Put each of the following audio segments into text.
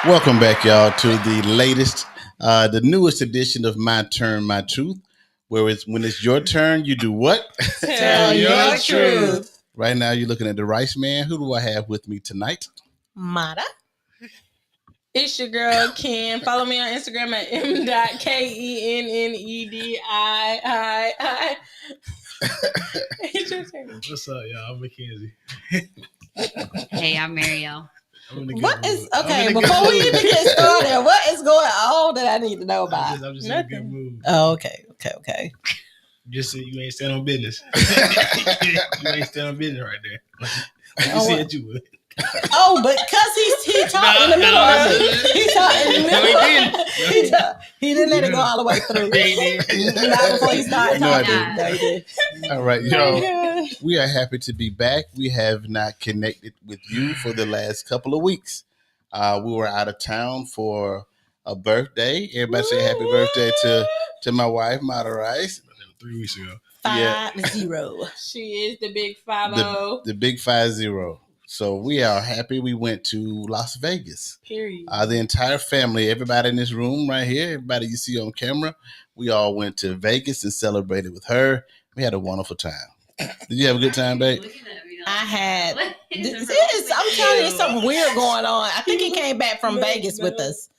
Welcome back, y'all, to the the newest edition of My Turn, My Truth, where it's when it's your turn, you do what? Tell your truth. Right now, you're looking at the Rice Man. Who do I have with me tonight? Mata. It's your girl, Ken. Follow me on Instagram at m.kennedi. It's your turn. What's up, y'all? I'm Mackenzie. Hey, I'm Marielle. What is okay? Before we even get started, what is going on that I need to know about? I'm just in a good mood. Oh, okay. Just so you ain't stand on business. You ain't stand on business right there. Like you said you would. Oh, but because he talked in the middle of it. He talked in the middle. He didn't let it go all the way through. Not before he started talking. No, he did. All right, y'all. We are happy to be back. We have not connected with you for the last couple of weeks. We were out of town for a birthday. Everybody say happy birthday to my wife, Mata Rice. 3 weeks ago. 5-0. She is the big 5-0. The big 5-0. So we are happy we went to Las Vegas. Period. The entire family, everybody in this room right here, everybody you see on camera, we all went to Vegas and celebrated with her. We had a wonderful time. Did you have a good time, babe? I had. I'm telling you, something weird going on. I think he came back from Vegas with us.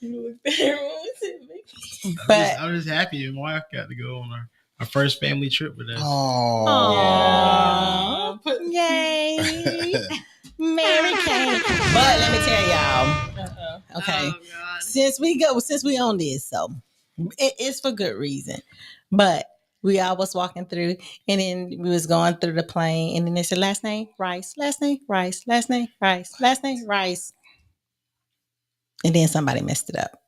But I'm just happy my wife got to go on our first family trip with us. Oh, yay! Mary Kay. But let me tell y'all. Okay, since we on this, so it is for good reason. But we all was walking through, and then we was going through the plane, and then they said last name Rice, last name Rice, last name Rice, last name Rice, and then somebody messed it up.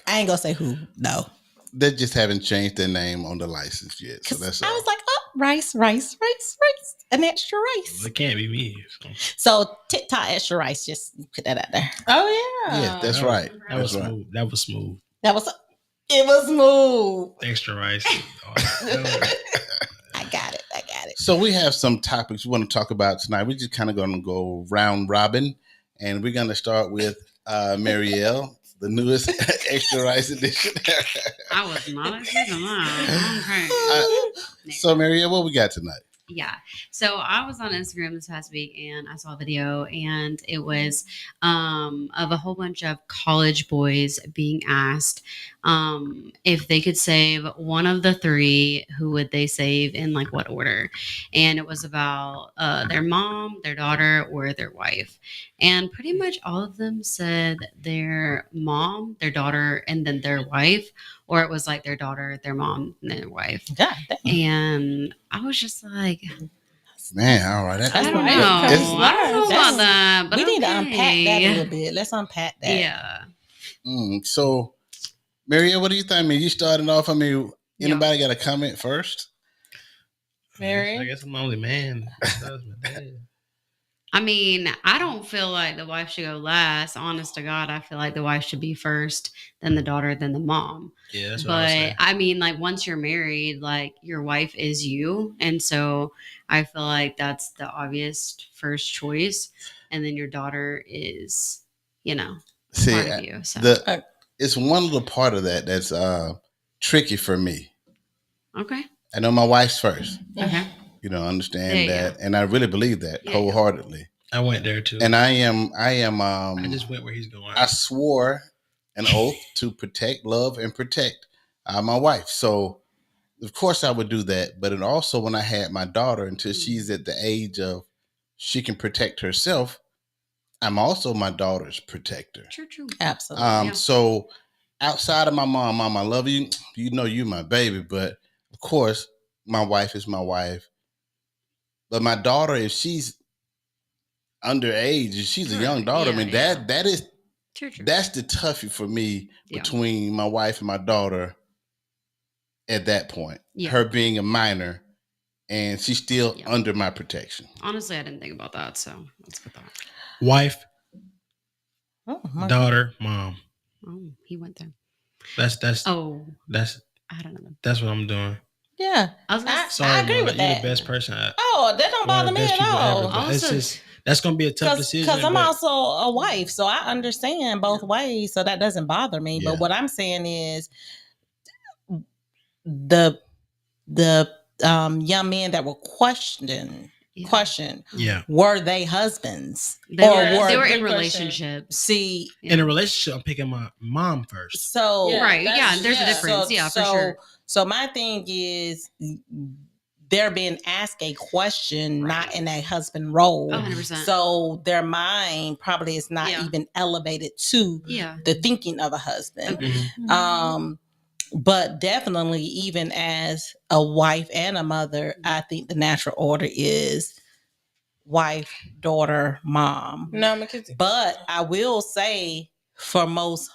I ain't gonna say who. No, they just haven't changed their name on the license yet. So that's all. I was like, oh, rice, an extra rice. Well, it can't be me. So TikTok extra rice. Just put that out there. Oh yeah. Yeah, that's right. That was smooth. That was smooth. It was smooth. Extra rice. I got it. So we have some topics we want to talk about tonight. We're just kind of going to go round robin, and we're going to start with Marielle, the newest extra rice edition. I was not expecting that. So Marielle, what we got tonight? Yeah. So I was on Instagram this past week and I saw a video, and it was of a whole bunch of college boys being asked if they could save one of the three, who would they save in like what order? And it was about their mom, their daughter, or their wife. And pretty much all of them said their mom, their daughter, and then their wife. Or it was like their daughter, their mom, and their wife. Yeah, and I was just like, man, all right. I don't know. I don't know about that. But we need to unpack that a little bit. Let's unpack that. Yeah. So, Marielle, what do you think? I mean, you started off. I mean, anybody got a comment first? Mary? I guess I'm the only man. That was my dad. I mean, I don't feel like the wife should go last. Honest to God, I feel like the wife should be first, then the daughter, then the mom. Yeah, that's what I mean, like once you're married, like your wife is you, and so I feel like that's the obvious first choice, and then your daughter is, part of you. So it's one little part of that that's tricky for me. Okay. I know my wife's first. Okay. Understand that, and I really believe that wholeheartedly. I went there too, and I am. I just went where he's going. I swore an oath to protect, love, and protect my wife. So, of course, I would do that. But also, when I had my daughter, until she's at the age of she can protect herself, I'm also my daughter's protector. True. Absolutely. So, outside of my mom, I love you. You're my baby. But of course, my wife is my wife. But my daughter, if she's underage, if she's a young daughter, that is true. That's the toughie for me between my wife and my daughter at that point. Yeah. Her being a minor and she's still under my protection. Honestly, I didn't think about that, so that's a good thought. Wife, daughter, mom. Oh, he went there. That's I don't know. That's what I'm doing. Yeah, I agree with that. You're the best person. That don't bother me at all. It's just That's gonna be a tough decision. Because I'm also a wife, so I understand both ways. So that doesn't bother me. Yeah. But what I'm saying is the young men that were questioned, were they husbands? They or were in relationships. See, in a relationship, I'm picking my mom first. So there's a difference. For sure. So my thing is, they're being asked a question, not in a husband role. 100%. So their mind probably is not even elevated to the thinking of a husband. But definitely, even as a wife and a mother, I think the natural order is wife, daughter, mom. No, Mackenzie. But I will say, for most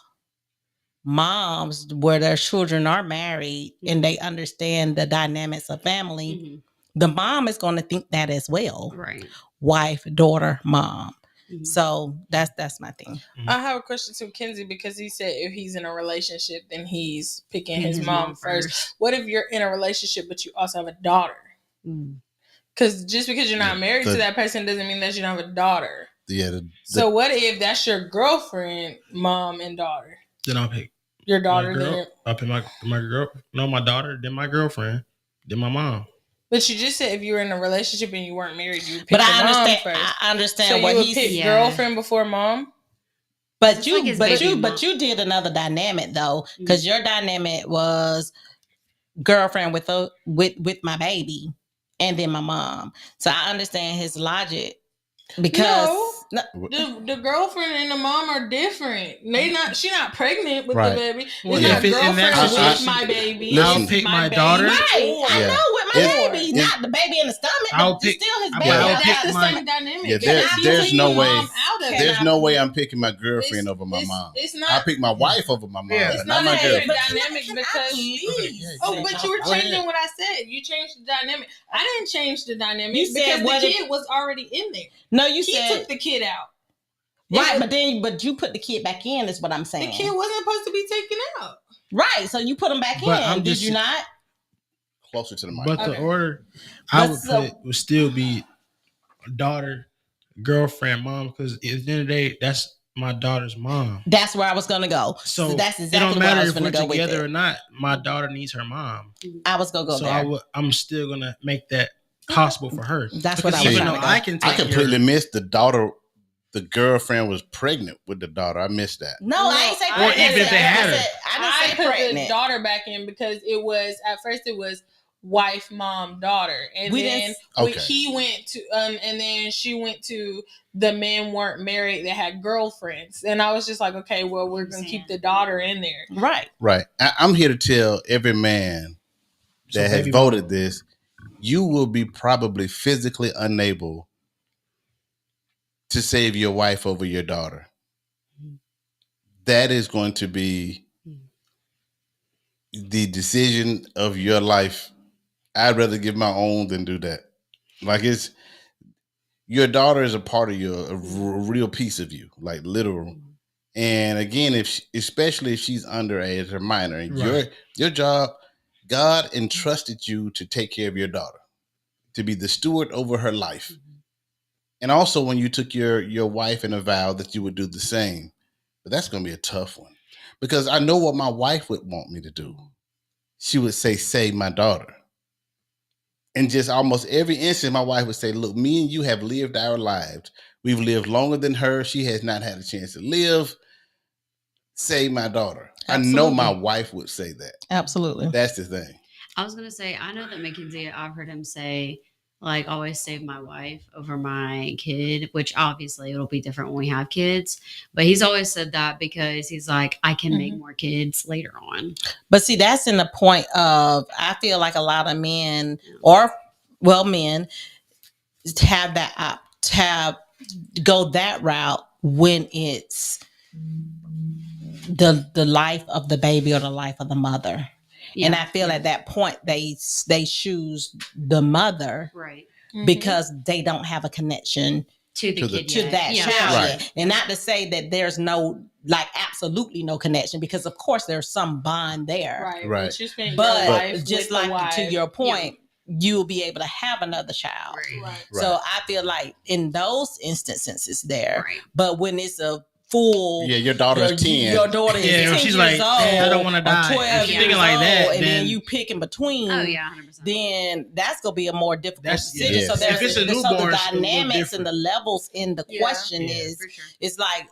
moms where their children are married and they understand the dynamics of family, the mom is going to think that as well. Right. Wife, daughter, mom. So that's my thing. I have a question to Kenzie, because he said if he's in a relationship, then he's picking his mom first. What if you're in a relationship but you also have a daughter? Because just because you're not married to that person doesn't mean that you don't have a daughter. So what if that's your girlfriend, mom, and daughter? Then I'll pick your daughter. I'll pick my girl. No, my daughter. Then my girlfriend. Then my mom. But you just said if you were in a relationship and you weren't married, you would pick but your I understand, mom first. I understand so what you would he's pick girlfriend before mom. But you did another dynamic though, because your dynamic was girlfriend with my baby, and then my mom. So I understand his logic. Because the girlfriend and the mom are different. She not pregnant with the baby. Well, it's not girlfriend with my baby. I'll pick my daughter. Right. I know with my baby, not the baby in the stomach. But still his baby. That's the same dynamic. There's no way. There's no way I'm picking my girlfriend over my mom. It's not. I pick my wife over my mom. It's not my a girlfriend. dynamic because. But you were changing what I said. You changed the dynamic. I didn't change the dynamic because the kid was already in there. No, you he said took the kid out. Right, but you put the kid back in is what I'm saying. The kid wasn't supposed to be taken out. Right, so you put him back in. Did you not? Closer to the mic. But the order I would put would still be daughter, girlfriend, mom, because at the end of the day, that's my daughter's mom. That's where I was gonna go. So that's exactly it don't matter where I was if we're gonna go together with or not. My daughter needs her mom. I was gonna go there. So I'm still gonna make that possible for her. That's what I was trying to go. I completely missed the daughter. The girlfriend was pregnant with the daughter. I missed that. No, I ain't say pregnant. Or even if they had her. I didn't say put pregnant. the daughter back in because it was at first it was wife, mom, daughter, and then he went to and then she went to the men weren't married that had girlfriends, and I was just like, okay, well, we're gonna keep the daughter in there, right. I'm here to tell every man that has voted this, you will be probably physically unable to save your wife over your daughter. That is going to be the decision of your life. I'd rather give my own than do that. Like your daughter is a part of a real piece of you, like literal. And again, especially if she's underage or minor, and your job, God entrusted you to take care of your daughter, to be the steward over her life. And also when you took your wife in a vow that you would do the same. But that's going to be a tough one. Because I know what my wife would want me to do. She would say, save my daughter. And just almost every instant, my wife would say, look, me and you have lived our lives. We've lived longer than her. She has not had a chance to live. Save my daughter. Absolutely. I know my wife would say that. Absolutely. That's the thing. I was going to say, I know that Mackenzie, I've heard him say, like, always save my wife over my kid, which obviously it'll be different when we have kids. But he's always said that because he's like, I can make more kids later on. But see, that's in the point of, I feel like a lot of men men have that go that route when it's the life of the baby or the life of the mother. Yeah. And I feel at that point they choose the mother, right? Because they don't have a connection to that child. Right. And not to say that there's no, like, absolutely no connection, because of course there's some bond there, right? But just like to your point, you'll be able to have another child. Right. So I feel like in those instances it's there. Right. But when it's a full, your daughter is 10. Your daughter is 10 she's years like, old. I don't want to die. 12 If she's years thinking like that, old, and then you pick in between. Oh yeah, 100%. Then that's gonna be a more difficult decision. yes. So If it's a the newborn, it's a little dynamics and different. the levels in the question Yeah. is, For sure. it's like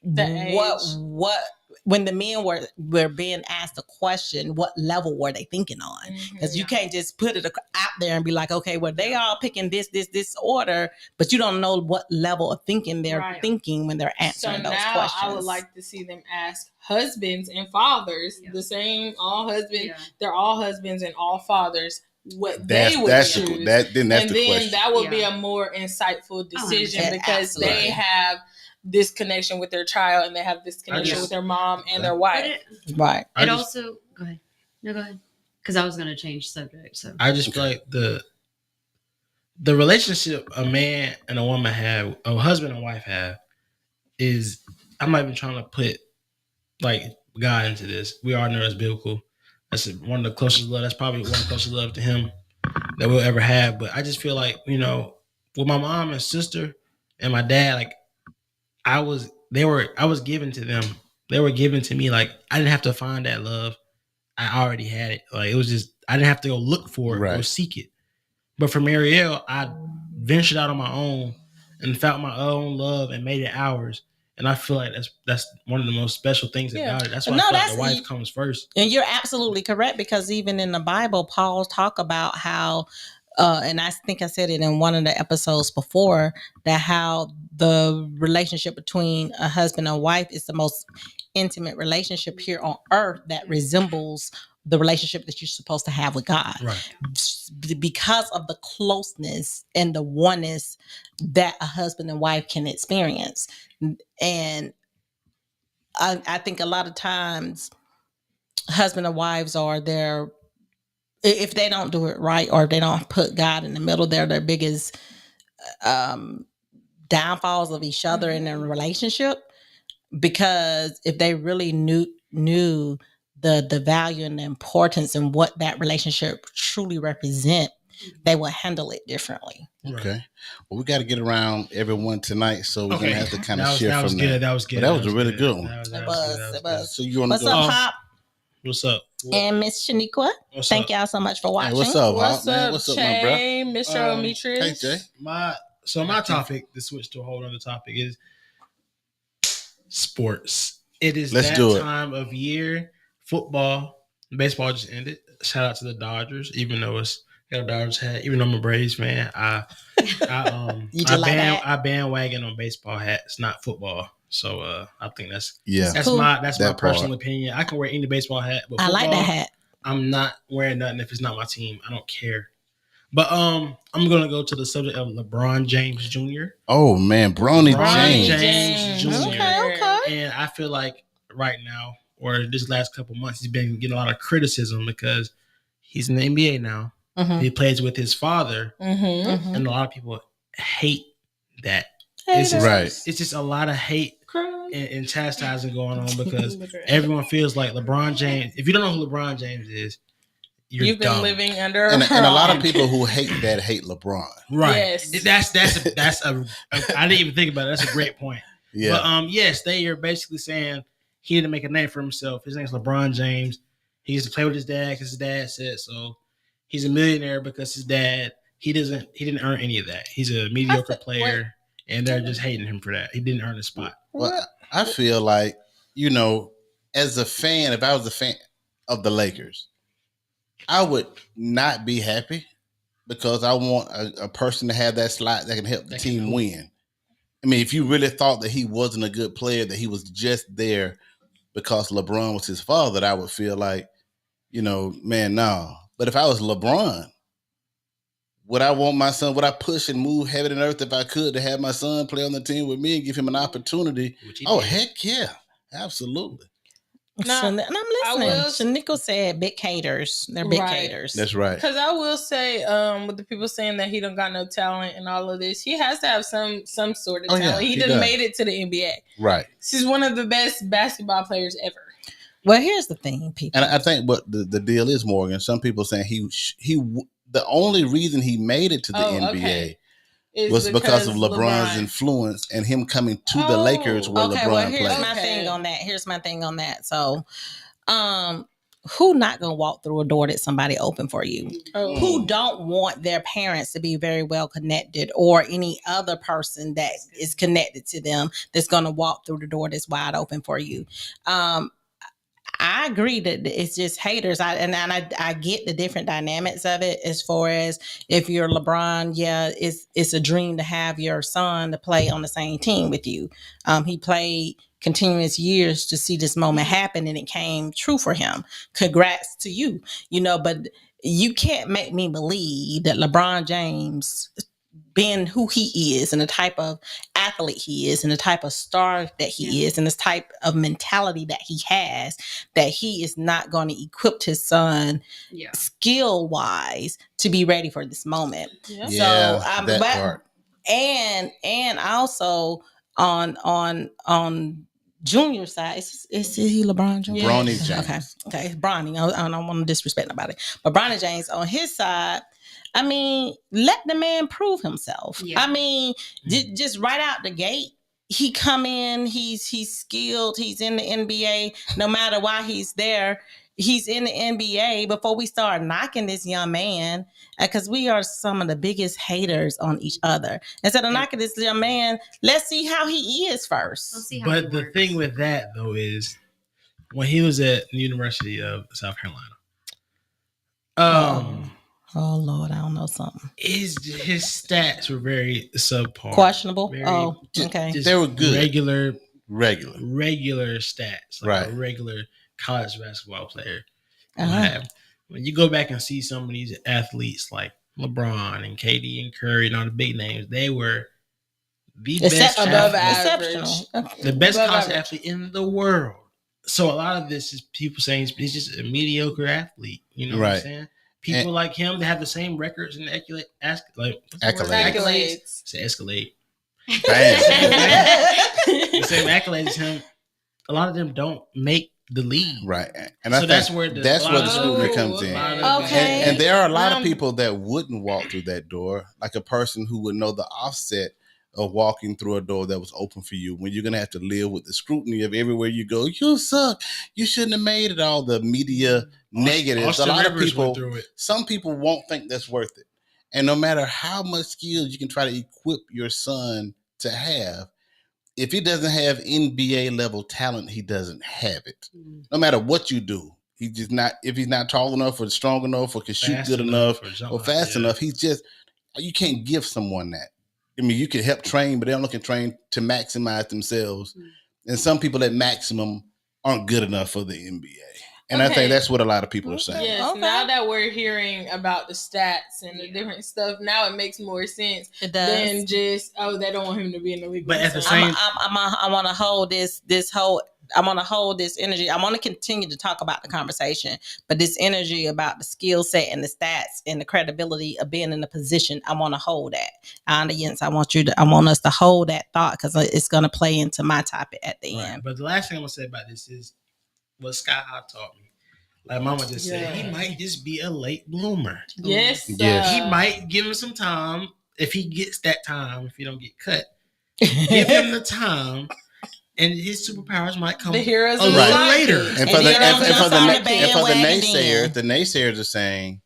The age. what when the men were being asked a question, what level were they thinking on? Because you can't just put it out there and be like, okay, well, they all picking this order, but you don't know what level of thinking they're thinking when they're answering those questions. I would like to see them ask husbands and fathers the same. All husbands, they're all husbands and all fathers. What they would choose. Then that would be a more insightful decision because they have this connection with their child and they have this connection with their mom and their wife. It also go ahead. No, go ahead. Because I was going to change subject. So I just feel like the relationship a man and a woman have, a husband and wife have, is, I'm not even trying to put like God into this. We all know that's biblical. That's one of the closest love. That's probably one of the closest love to him that we'll ever have. But I just feel like, with my mom and sister and my dad, like I was given to them. They were given to me. Like I didn't have to find that love. I already had it. Like it was just, I didn't have to go look for it or seek it. But for Marielle, I ventured out on my own and found my own love and made it ours. And I feel like that's one of the most special things about it. That's why I feel like the wife comes first. And you're absolutely correct, because even in the Bible, Paul talk about how, and I think I said it in one of the episodes before, that how the relationship between a husband and wife is the most intimate relationship here on earth that resembles the relationship that you're supposed to have with God. Right. Because of the closeness and the oneness that a husband and wife can experience. And I think a lot of times husband and wives are there, if they don't do it right or if they don't put God in the middle, they're their biggest downfalls of each other in their relationship. Because if they really knew the value and the importance and what that relationship truly represent, they will handle it differently. Okay. Well, we got to get around everyone tonight, so we're gonna have to kind of shift that was from good. there. That was good. But that was a really good one. It was. So you want to What's go? up, Pop? What's up? And Miss Shaniqua? Thank y'all so much for watching. Hey, what's up, What's man? up, What's up, my bro? Jay, Mr. Omitris? Hey, Jay. My topic, to switch to a whole other topic, is sports. It is time of year. Football, baseball just ended. Shout out to the Dodgers, even though it's got a Dodgers hat. Even though I'm a Braves fan, I bandwagon on baseball hats, not football. So I think that's cool. my personal opinion. I can wear any baseball hat, but football, I like that hat. I'm not wearing nothing if it's not my team. I don't care. But I'm gonna go to the subject of LeBron James Jr. Oh man, Bronny James Jr. Okay. And I feel like right now, or this last couple months, he's been getting a lot of criticism because he's in the NBA now. Mm-hmm. He plays with his father, and a lot of people hate that. It's just a lot of hate and chastising going on because everyone feels like LeBron James. If you don't know who LeBron James is, you've been living under and a lot of people who hate LeBron. Right. Yes. That's a I didn't even think about it. That's a great point. Yeah. But yes, they are basically saying he didn't make a name for himself. His name's LeBron James. He used to play with his dad because his dad said so. He's a millionaire because his dad, he didn't earn any of that. He's a mediocre player, and they're just hating him for that. He didn't earn a spot. Well, I feel like, as a fan, if I was a fan of the Lakers, I would not be happy because I want a person to have that slot that can help the team win. I mean, if you really thought that he wasn't a good player, that he was just there because LeBron was his father, I would feel like, man, no. But if I was LeBron, would I want my son, would I push and move heaven and earth if I could to have my son play on the team with me and give him an opportunity? Oh, heck yeah. Absolutely. No, and I'm listening. Shaniqua said big haters. They're big haters. That's right. Because I will say, with the people saying that he don't got no talent and all of this, he has to have some sort of talent. Yeah, he done made it to the NBA. Right. He's one of the best basketball players ever. Well, here's the thing, people. And I think what the deal is, Morgan, some people saying the only reason he made it to the NBA was because of LeBron's influence and him coming to the Lakers where LeBron here's played. my thing on that. Here's my thing on that. So, who not gonna walk through a door that somebody opened for you? Who don't want their parents to be very well connected, or any other person that is connected to them that's gonna walk through the door that's wide open for you? I agree that it's just haters. I get the different dynamics of it. As far as if you're LeBron, it's a dream to have your son to play on the same team with you. He played continuous years to see this moment happen, and it came true for him. Congrats to you. But you can't make me believe that LeBron James, being who he is and the type of athlete he is and the type of star that he is and this type of mentality that he has, that he is not going to equip his son skill wise to be ready for this moment. That part. And also on Junior side, is he LeBron Jr.? Bronny James. Okay, it's Bronny. I don't want to disrespect nobody, but Bronny James on his side, I mean, let the man prove himself. I mean, just right out the gate, he come in, he's skilled, he's in the NBA. No matter why he's there, he's in the NBA. Before we start knocking this young man, because we are some of the biggest haters on each other. Instead of knocking this young man, let's see how he is first. Let's see how but the thing with that, though, is when he was at the University of South Carolina, oh Lord, I don't know something. His stats were very subpar, questionable. Very, okay, they were good, regular stats, like a regular college basketball player. When you go back and see some of these athletes like LeBron and KD and Curry and all the big names, they were the best above average, the best college athlete in the world. So a lot of this is people saying he's just a mediocre athlete. You know what I'm saying? People like him that have the same records and accolades. Say Escalade. The same accolades as him. A lot of them don't make the league. Right. And so that's where the scrutiny comes in. Okay. And there are a lot of people that wouldn't walk through that door, like a person who would know the offset of walking through a door that was open for you, when you're going to have to live with the scrutiny of everywhere you go. You suck. You shouldn't have made it. All the media negatives. Austin a lot Rivers of people, through it. Some people won't think that's worth it. And no matter how much skills you can try to equip your son to have, if he doesn't have NBA level talent, he doesn't have it. No matter what you do. He's just not, if he's not tall enough or strong enough or can shoot good enough or fast enough, you can't give someone that. I mean, you can help train, but they don't look at train to maximize themselves. And some people at maximum aren't good enough for the NBA. And I think that's what a lot of people are saying. Yes, now that we're hearing about the stats and the different stuff, now it makes more sense than just, they don't want him to be in the league. But at the same, I want to hold this energy. I want to continue to talk about the conversation, but this energy about the skill set and the stats and the credibility of being in the position, I want to hold that. Audience, I want us to hold that thought, because it's going to play into my topic at the end. But the last thing I'm going to say about this is what Sky High taught me. Like Mama just said, he might just be a late bloomer. Yes. He might give him some time. If he gets that time, if he don't get cut, give him the time. And his superpowers might come a little later. And for the naysayers are saying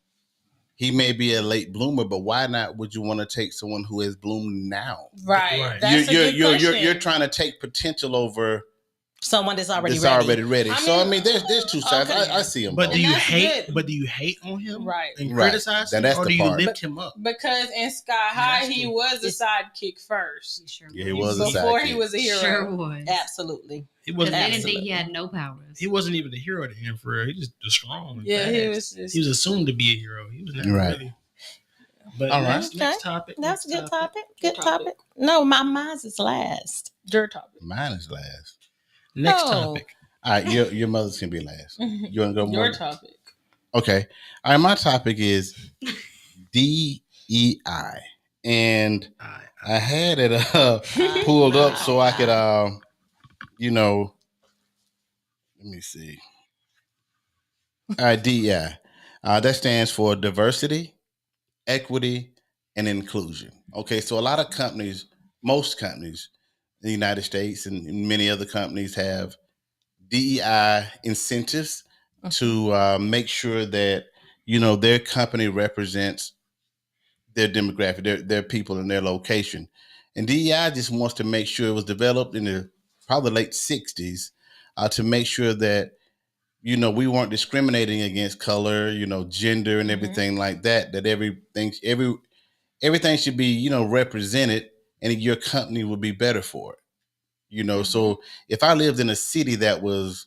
he may be a late bloomer, but why not would you want to take someone who has bloomed now? Right. That's you're trying to take potential over someone that's already ready. So I mean, there's two sides. Okay. I see him. But do you hate on him? Right. And criticize him, or do you lift him up? Because in Sky High, he was a sidekick first. He was a sidekick before he was a hero. Sure was. Absolutely. He wasn't. They didn't think he had no powers. He wasn't even the hero to him for real. He just was strong. Yeah, he was assumed to be a hero. He was never really. But all right. Next topic. That's a good topic. Good topic. No, mine's is last. Your topic. Mine is last. Next topic. All right, your mother's can be last. You want to go more? Your topic. Okay. All right, my topic is DEI. And I had it pulled up so I could, let me see. All right, DEI. That stands for diversity, equity, and inclusion. Okay, so a lot of companies, most companies in the United States and many other companies have DEI incentives to make sure that their company represents their demographic, their people, and their location. And DEI just wants to make sure it was developed in the probably late '60s to make sure that we weren't discriminating against color, gender, and everything like that. That everything should be represented, and your company would be better for it. So if I lived in a city that was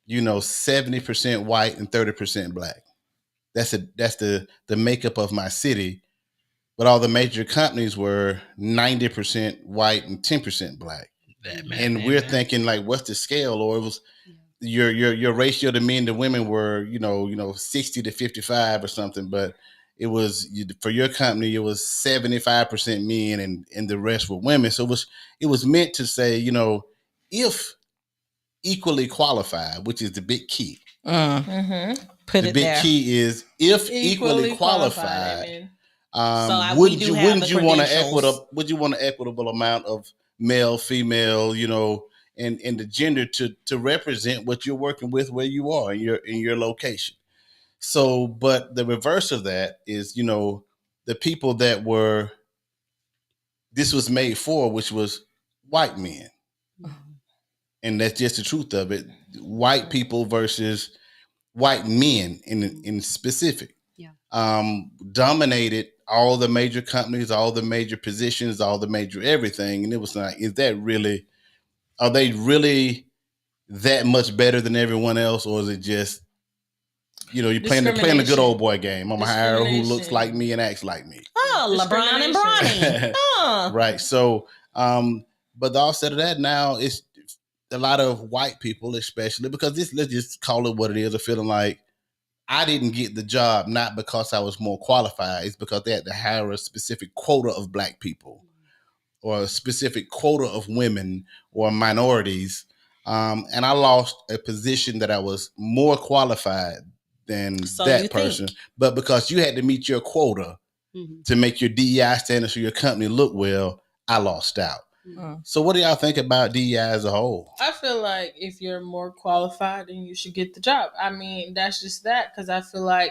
70% white and 30% black, that's the makeup of my city. But all the major companies were 90% white and 10% black. And we're thinking like, what's the scale? Or it was your ratio to men to women were 60 to 55 or something. But it was for your company, it was 75% men and the rest were women. So it was meant to say, if equally qualified, which is the big key. Put the it big there. key is if equally qualified. Would you want an equitable amount of male, female, and the gender to represent what you're working with where you are in your location. So, but the reverse of that is, the people that this was made for, which was white men. And that's just the truth of it. White people versus white men in specific. Dominated all the major companies, all the major positions, all the major everything. And it was like, are they really that much better than everyone else? Or is it just, you're playing the good old boy game. I'm going to hire who looks like me and acts like me. Oh, LeBron and Bronny. Right. So, but the offset of that now is a lot of white people, especially because let's just call it what it is, are feeling like, I didn't get the job not because I was more qualified. It's because they had to hire a specific quota of black people or a specific quota of women or minorities. And I lost a position that I was more qualified than that person. But because you had to meet your quota to make your DEI standards for your company look well, I lost out. So what do y'all think about DEI as a whole? I feel like if you're more qualified, then you should get the job. I mean, that's just that, because I feel like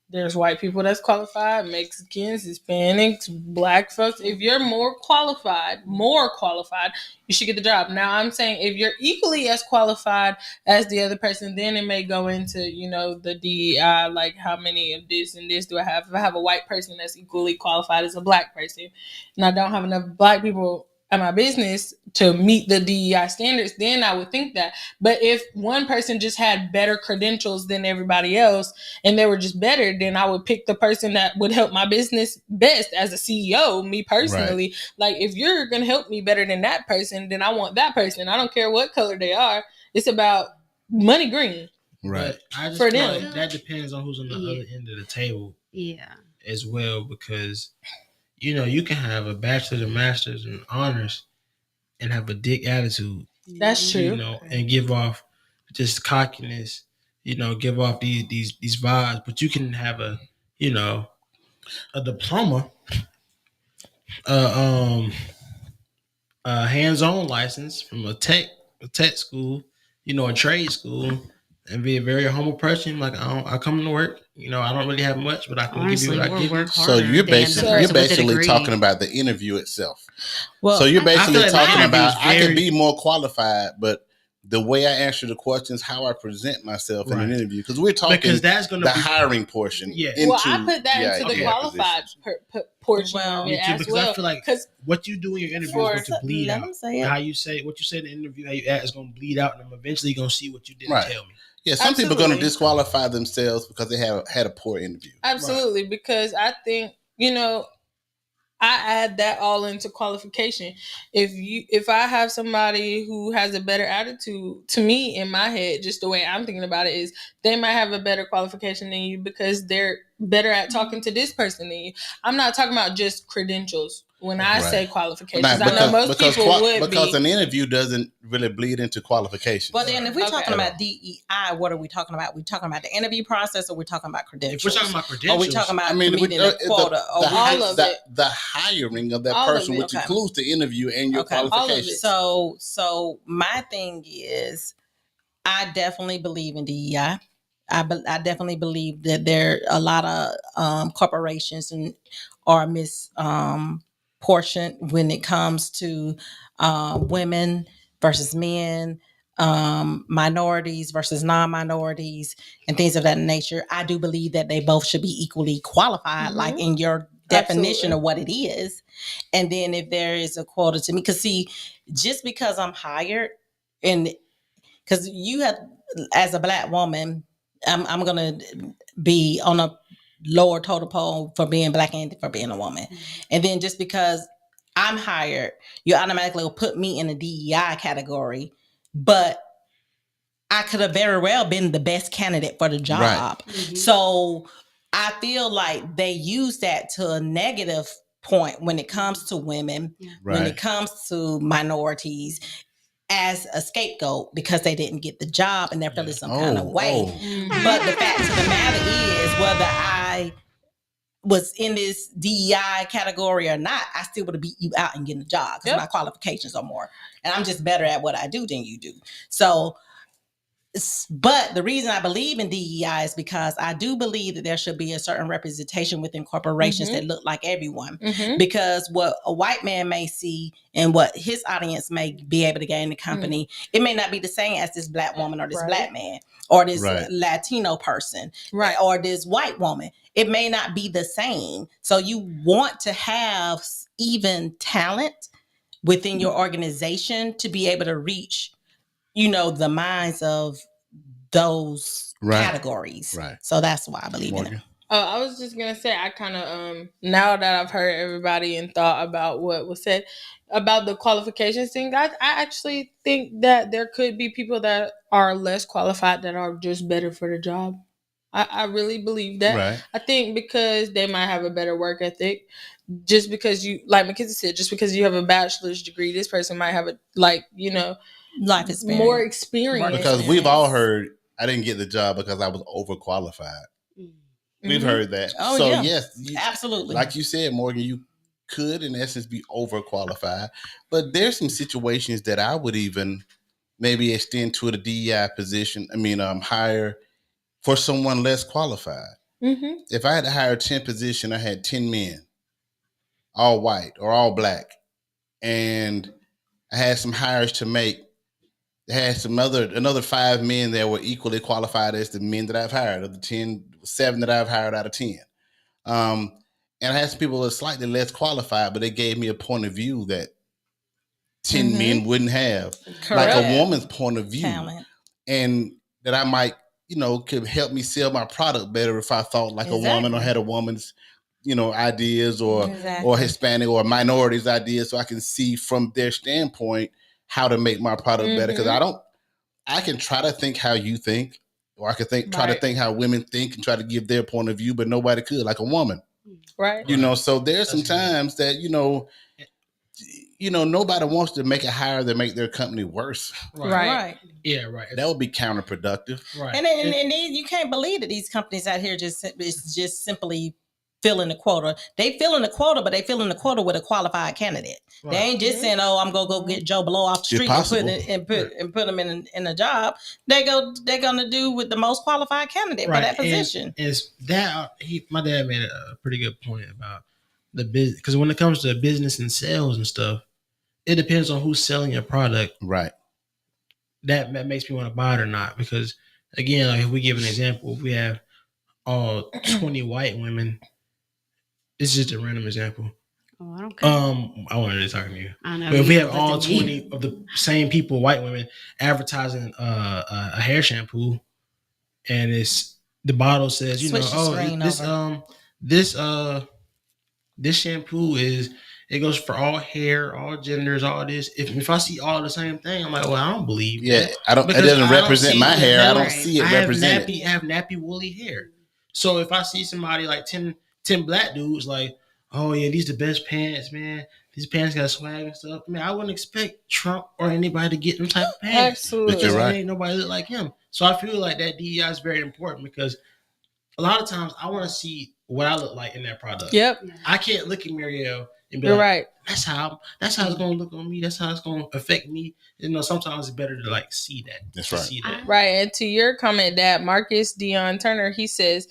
there's white people that's qualified, Mexicans, Hispanics, black folks. If you're more qualified, you should get the job. Now, I'm saying if you're equally as qualified as the other person, then it may go into, the DEI, like how many of this and this do I have? If I have a white person that's equally qualified as a black person, and I don't have enough black people at my business to meet the DEI standards, then I would think that. But if one person just had better credentials than everybody else and they were just better, then I would pick the person that would help my business best as a CEO, me personally. Right. Like, if you're going to help me better than that person, then I want that person. I don't care what color they are. It's about money green. Right. But I just feel like that depends on who's on the other end of the table. Yeah. As well, because you can have a bachelor's and master's and honors and have a dick attitude. That's true. And give off just cockiness, give off these vibes. But you can have a diploma, a hands-on license from a tech school, a trade school, and be a very humble person. Like, I come to work, I don't really have much, but I can give you what I give you. So you're basically talking about the interview itself. Well, so you're basically talking about, I can be more qualified, but the way I answer the questions, how I present myself in an interview, because we're talking that's gonna be hiring portion. Yeah. Well, I put that into the qualified portion of it as well. I feel like what you do in your interview is going to bleed out. How you say what you say in the interview, how you act is going to bleed out, and I'm eventually going to see what you didn't tell me. Yeah, some people are going to disqualify themselves because they have had a poor interview. Absolutely, because I think, I add that all into qualification. If I have somebody who has a better attitude, to me, in my head, just the way I'm thinking about it is they might have a better qualification than you because they're better at talking to this person than you. I'm not talking about just credentials when I say qualifications. Nah, I know most people would because be. an interview doesn't really bleed into qualifications. But then, if we're talking about DEI, what are we talking about? We're talking about the interview process, or we're talking about credentials? If we're talking about credentials, or we're talking about meeting the quota, all of it. The hiring of that person, which includes the interview and your qualifications. So my thing is, I definitely believe in DEI. I definitely believe that there are a lot of corporations are misportioned when it comes to women versus men, minorities versus non-minorities, and things of that nature. I do believe that they both should be equally qualified, like in your definition of what it is. And then if there is a quota to me, because see, just because I'm hired, and because you have, as a Black woman, I'm gonna be on a lower total pole for being Black and for being a woman. And then just because I'm hired, you automatically will put me in a DEI category, but I could have very well been the best candidate for the job. Right. Mm-hmm. So I feel like they use that to a negative point when it comes to women, when it comes to minorities, as a scapegoat because they didn't get the job and they're feeling some kind of way. But the fact of the matter is, whether I was in this DEI category or not, I still would have beat you out and getting a job because my qualifications are more. And I'm just better at what I do than you do. So, but the reason I believe in DEI is because I do believe that there should be a certain representation within corporations that look like everyone. Because what a white man may see and what his audience may be able to gain in the company, it may not be the same as this Black woman or this Black man or this Latino person or this white woman. It may not be the same. So you want to have even talent within your organization to be able to reach, the minds of those categories. Right. So that's why I believe in it. I was just going to say, I kind of, now that I've heard everybody and thought about what was said about the qualifications thing, I actually think that there could be people that are less qualified that are just better for the job. I really believe that. Right. I think because they might have a better work ethic. Just because you, like Mackenzie said, just because you have a bachelor's degree, this person might have life experience. More experience. Because we've all heard, I didn't get the job because I was overqualified. We've heard that. Oh, so yes, absolutely. Like you said, Morgan, you could in essence be overqualified, but there's some situations that I would even maybe extend to the DEI position. Hire for someone less qualified. If I had to hire a 10 position, I had 10 men, all white or all Black, and I had some hires to make. I had another 5 men that were equally qualified as the men that I've hired. Of the 7 that I've hired out of 10. And I had some people that were slightly less qualified, but they gave me a point of view that 10 men wouldn't have. Correct. Like a woman's point of view. Talent. And that I might, could help me sell my product better if I thought like a woman or had a woman's, ideas or Hispanic or minorities ideas, so I can see from their standpoint how to make my product better. Because I can try to think how you think, or I could try to think how women think and try to give their point of view, but nobody could, like a woman. Right. So there's some times that, nobody wants to make a hire that make their company worse. Right. Yeah, right. That would be counterproductive. Right. And you can't believe that these companies out here just simply filling the quota. They filling the quota, but they filling the quota with a qualified candidate. Right. They ain't just saying, "Oh, I'm gonna go get Joe Blow off the street and put him in a job." They're gonna do with the most qualified candidate for that position. My dad made a pretty good point about the business, because when it comes to business and sales and stuff, it depends on who's selling your product. Right. That makes me want to buy it or not. Because again, like if we give an example, if we have all 20 white women. This is just a random example. Oh, I don't care. I wanted to talk to you. I know. But if we have all 20 of the same people, white women, advertising a hair shampoo, and the bottle says, this shampoo it goes for all hair, all genders, all this. If I see all the same thing, I'm like, well, I don't believe that. It doesn't represent my hair. I don't see it represented. I have nappy woolly hair. So if I see somebody like 10 Black dudes, like, oh yeah, these the best pants, man. These pants got swag and stuff. Man, I wouldn't expect Trump or anybody to get them type of pants. Absolutely. But you're right. Ain't nobody look like him. So I feel like that DEI is very important because a lot of times I want to see what I look like in that product. Yep. I can't look at Marielle and be You're like, right. that's how it's gonna look on me. That's how it's gonna affect me. You know, sometimes it's better to like see that. That's right. See that. Right. And to your comment, that Marcus Dion Turner, he says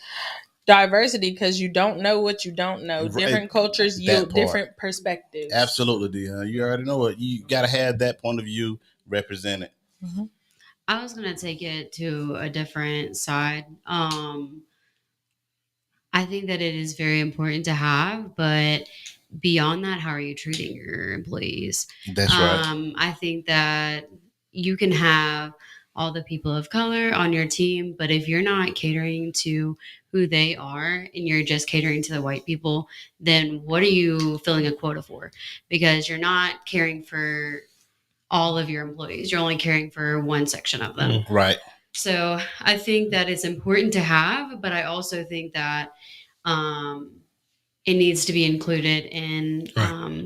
diversity because you don't know what you don't know. Different cultures yield different perspectives. Absolutely, Dion. You already know it. You got to have that point of view represented. Mm-hmm. I was gonna take it to a different side. I think that it is very important to have, but beyond that, how are you treating your employees? That's right. I think that you can have all the people of color on your team, but if you're not catering to who they are and you're just catering to the white people, then what are you filling a quota for? Because you're not caring for all of your employees. You're only caring for one section of them. Right. So I think that it's important to have, but I also think that it needs to be included in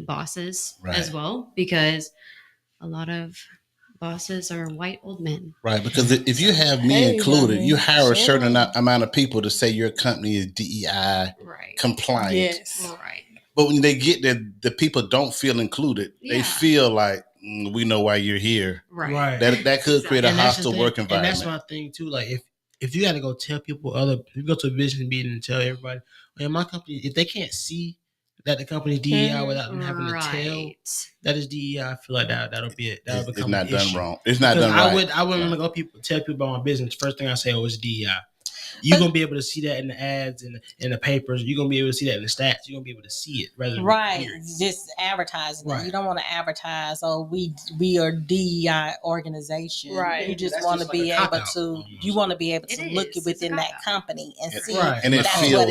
bosses as well, because a lot of bosses are white old men. Right, because if you have me included, you hire a certain amount of people to say your company is DEI compliant. Yes. Right. But when they get there, the people don't feel included. They feel like, we know why you're here. Right. That could create a hostile work environment. And that's my thing too. Like if you got to go tell people if you go to a business meeting and tell everybody, in my company, if they can't see that the company's DEI without them having to tell that is DEI, I feel like that'll be it. That'll become it's not an done issue. wrong. It's not done right. I wouldn't want to go tell people about my business. First thing I say, it's DEI. You're gonna be able to see that in the ads and in the papers. You're gonna be able to see that in the stats. You're gonna be able to see it rather than just advertising. Right. You don't want to advertise. We are DEI organization. Right. You just want to be able to. You want to be able to look within that company and see. And it feels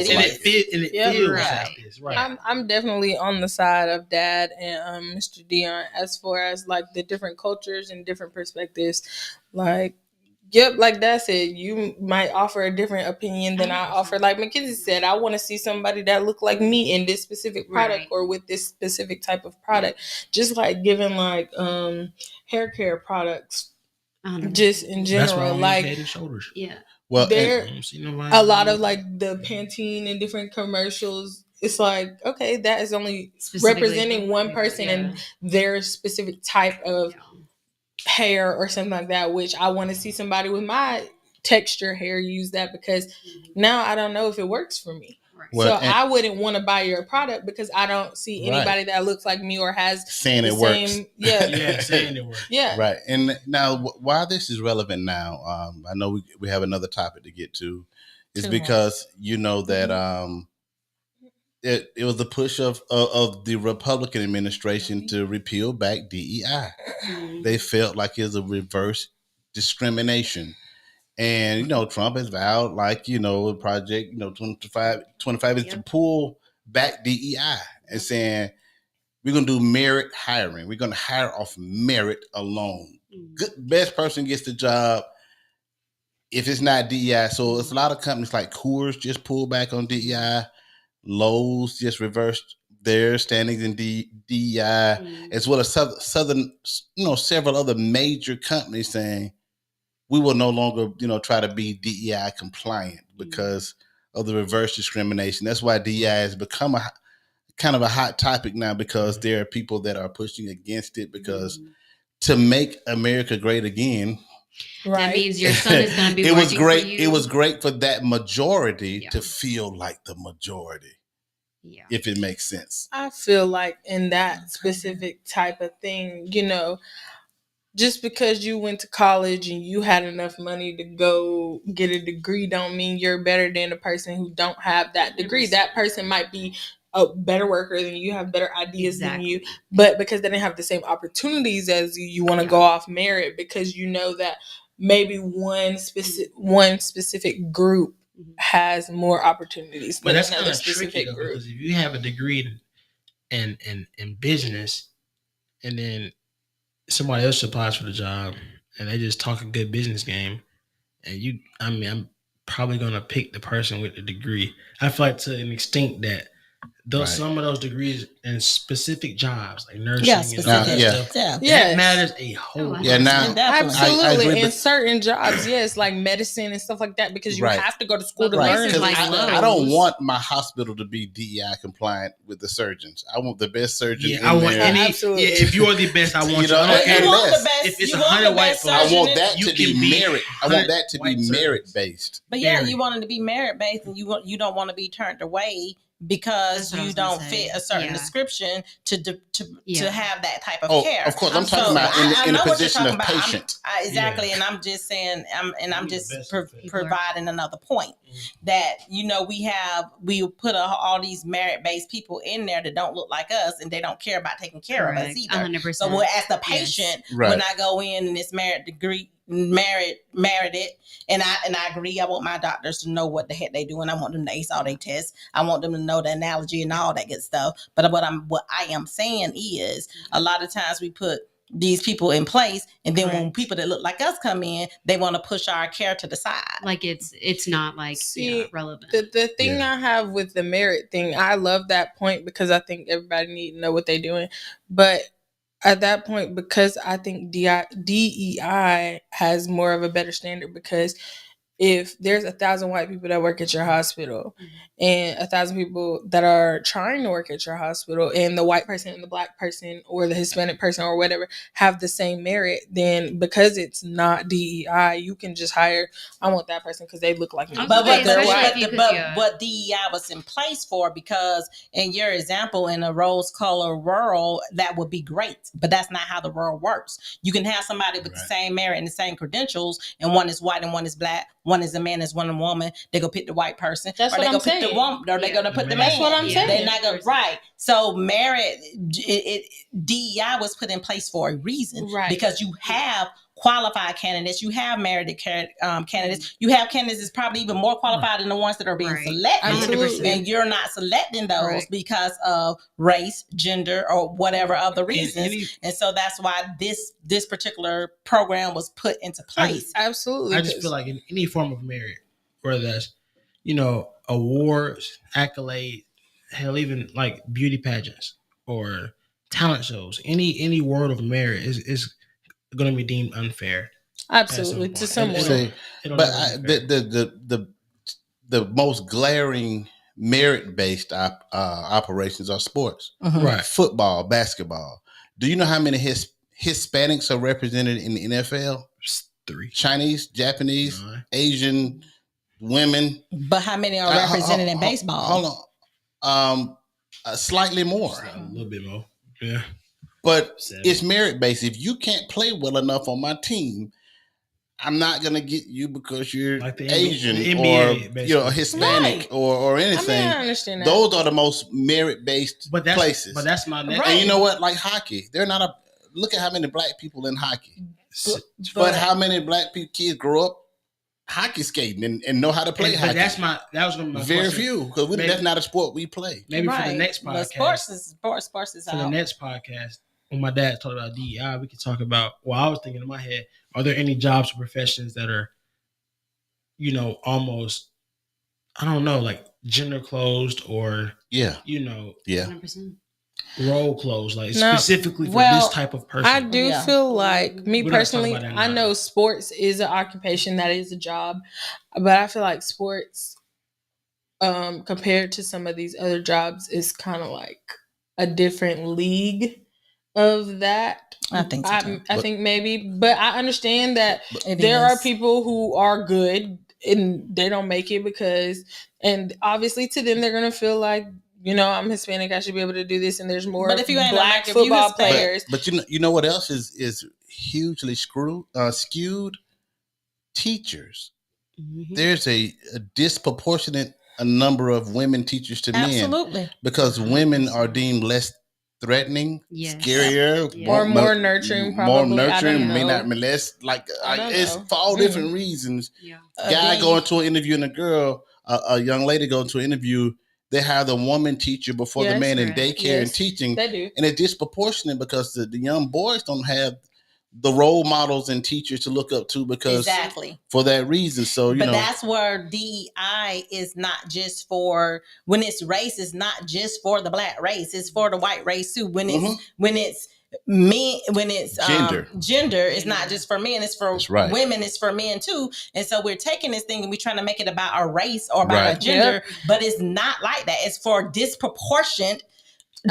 right. I'm definitely on the side of Dad and Mr. Dion as far as like the different cultures and different perspectives, like. Yep, like that said, you might offer a different opinion than I offer. Like Mackenzie said, I want to see somebody that look like me in this specific product or with this specific type of product. Just like giving like hair care products, just in general. That's why like head and shoulders. Yeah. Well, there a lot of like the Pantene and different commercials. It's like, okay, that is only representing one person and their specific type of hair or something like that, which I want to see somebody with my texture hair use that, because now I don't know if it works for me. Well, so I wouldn't want to buy your product because I don't see anybody that looks like me or has saying it works. Saying it works. Yeah. Right. And now why this is relevant now, I know we have another topic to get to, is because you know that it was the push of the Republican administration to repeal back DEI. They felt like it was a reverse discrimination. And, you know, Trump has vowed like, you know, a project, you know, 25 is to pull back DEI and saying, we're going to do merit hiring. We're going to hire off merit alone. Best person gets the job if it's not DEI. So it's a lot of companies like Coors just pulled back on DEI. Lowe's just reversed their standings in DEI, as well as southern, you know, several other major companies saying we will no longer, you know, try to be DEI compliant because of the reverse discrimination. That's why DEI has become a kind of a hot topic now, because there are people that are pushing against it, because to make America great again. Right. That means your son is going to be it was great. For you. It was great for that majority to feel like the majority. Yeah. If it makes sense. I feel like in that specific type of thing, you know, just because you went to college and you had enough money to go get a degree don't mean you're better than the person who don't have that degree. That person might be a better worker than you, have better ideas than you, but because they didn't have the same opportunities as you want to go off merit, because you know that maybe one specific group has more opportunities than another specific group. Because if you have a degree in business and then somebody else applies for the job and they just talk a good business game, and I'm probably gonna pick the person with the degree. I feel like to an extent that those some of those degrees in specific jobs like nursing Yeah, and specific. all that stuff, Yeah. Yes. that matters a whole lot. Yeah, now Definitely. Absolutely. I agree, in but- certain jobs, yes, like medicine and stuff like that, because you Right. have to go to school to But learn. places Because like I don't Lowe's- want my hospital to be DEI compliant with the surgeons. I want the best surgeon Yeah, in I want there. any. Absolutely. Yeah, if you are the best, I want You you. know, I don't and care. You want less. the best. If it's you 100 want the white best folks, I surgeon want in- that You to be can be merit. I want that to be white surgeons. merit based. But yeah, Very. you want it to be merit based, and you don't want to be turned away because That's what I you was gonna don't say. fit a certain Yeah. description to Yeah. have that type of Oh, care. of course. I'm So, talking about in I the know what you're position talking of about. patient. Exactly, Yeah. and I'm just saying, I'm Be the just best fit. providing another point that we put all these merit based people in there that don't look like us, and they don't care about taking care of us Correct. either. 100%. So as the patient, Right. when I go in and it's merited, and I agree, I want my doctors to know what the heck they do, and I want them to ace all their tests. I want them to know the analogy and all that good stuff. But what I am saying is, a lot of times we put these people in place, and then when Correct. people that look like us come in, they want to push our care to the side. Like it's not like See, relevant. The thing I have with the merit thing, I love that point because I think everybody need to know what they're doing. But at that point, because I think DEI has more of a better standard, because if there's 1,000 white people that work at your hospital and 1,000 people that are trying to work at your hospital, and the white person and the black person or the Hispanic person or whatever have the same merit, then because it's not DEI, you can just hire, I want that person because they look like me. I was But gonna say, what, especially but, if you could, but yeah. what DEI was in place for, because in your example, in a rose-colored world, that would be great. But that's not how the world works. You can have somebody with the same merit and the same credentials, and one is white and one is black. One is a man, is one a woman. They go pick the white person. That's or what they I'm go pick the saying. woman, or they go to put the man. That's what I'm saying. They're not going right. So merit, DEI was put in place for a reason, Right. because you have qualified candidates, you have merited candidates, you have candidates that's probably even more qualified than the ones that are being Right. selected. 100%. And you're not selecting those Right. because of race, gender, or whatever other reasons. And so that's why this particular program was put into place. Absolutely. I just feel like in any form of merit, whether that's, awards, accolades, hell, even like beauty pageants or talent shows, any word of merit is going to be deemed unfair. Absolutely, to someone. See, It'll but never be fair. the most glaring merit based operations are sports, Right. football, basketball. Do you know how many Hispanics are represented in the NFL? 3. Chinese, Japanese, 9. Asian women. But how many are represented in baseball? Hold on, slightly more, A little bit more. Yeah. but 7. it's merit based. If you can't play well enough on my team, I'm not gonna get you because you're Like the Asian NBA, or basically. Hispanic Right. or I anything. mean, I understand that. Those are the most merit based But that's places. But that's my next. Right. And you know what? Like hockey, they're not a. Look at how many black people in hockey. But But how many black kids grow up hockey skating and know how to play hockey? But that was going to be my Very question. few, because Maybe- that's not a sport we play. Maybe for the Right. next But podcast. sports is For the out. next podcast, when my dad talked about DEI, we could talk about. Well, I was thinking in my head, are there any jobs or professions that are, almost, I don't know, like gender closed or Yeah, yeah, 100%. role closed, like No. specifically for Well, this type of person. I do Yeah. feel like, me We're not personally, talking about that I now. know sports is an occupation, that is a job, but I feel like sports, compared to some of these other jobs, is kind of like a different league of that. I think so too. I think maybe, but I understand that It there are is. people who are good and they don't make it because, and obviously to them, they're going to feel like, I'm Hispanic, I should be able to do this. And there's more But if you ain't black if you football Hispanic- players. but you know what else is hugely skewed? Teachers. Mhm. There's a disproportionate number of women teachers to men Absolutely. because women are deemed less threatening, Yes. scarier, Yeah. Or more nurturing, probably. more I nurturing, don't may know. not molest. Like I don't it's know. for all different reasons. Yeah. Guy Again, going to an interview and a girl, a young lady going to an interview, they have the woman teacher before the Yes, man in correct. daycare and Yes. teaching, They do. and it's disproportionate because the young boys don't have the role models and teachers to look up to because exactly for that reason. So but that's where DEI is not just for when it's race. It's not just for the black race. It's for the white race too. When it's men, when it's gender, it's not just for men. It's for women. It's for men too. And so we're taking this thing and we're trying to make it about a race or about a gender, but it's not like that. It's for disproportionate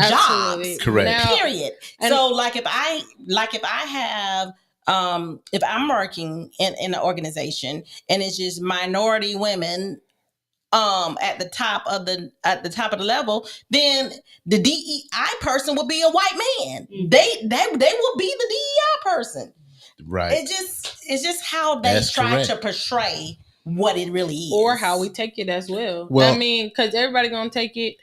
jobs. Correct. Now, period. So like if I have if I'm working in an organization and it's just minority women at the top of the level, then the DEI person will be a white man. They will be the DEI person. Right. It's just how they try to portray what it really is, or how we take it as well. I mean, because everybody gonna take it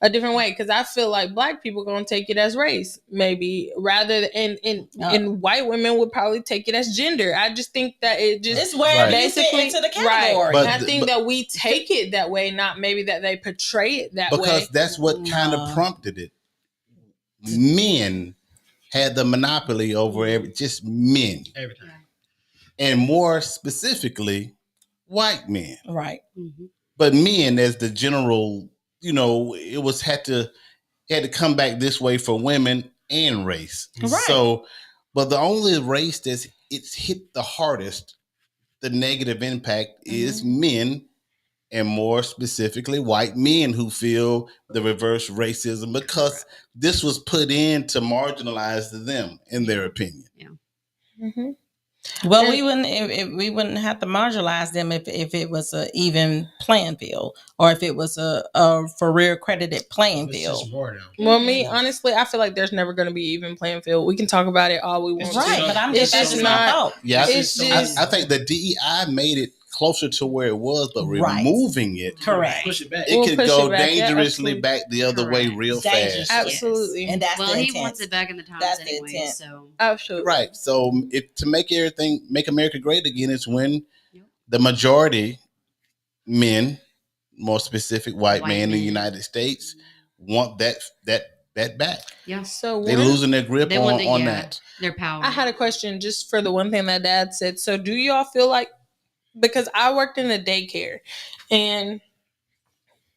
a different way. Because I feel like black people gonna take it as race, maybe rather than and white women would probably take it as gender. I just think that it's where basically into the category. But I think that we take it that way, not maybe that they portray it that way. Because that's what kind of prompted it. Men had the monopoly over just men, everything, and more specifically, white men. Right. Mm-hmm. But men, as the general, it had to come back this way for women and race. Right. So, but the only race that's it's hit the hardest, the negative impact is men, and more specifically, white men who feel the reverse racism because this was put in to marginalize them, in their opinion. Yeah. Mm-hmm. Well, we wouldn't have to marginalize them if it was an even playing field, or if it was a for real credited playing field. Well, me honestly, I feel like there's never going to be even playing field. We can talk about it all we want, right? But I'm just that's not. Yeah, I think the DEI made it closer to where it was, but removing it, correct, push it back. It could go dangerously back the other way real fast. Absolutely, and that's well, he wants it back in the times anyway. So absolutely right. So to make America great again is when the majority men, more specific white men in the United States, want that back. Yeah. So they're losing their grip on that. Their power. I had a question just for the one thing that Dad said. So do y'all feel like, because I worked in a daycare and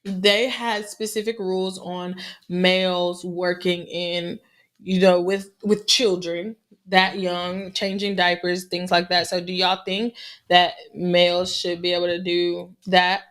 they had specific rules on males working in, with children that young, changing diapers, things like that. So do y'all think that males should be able to do that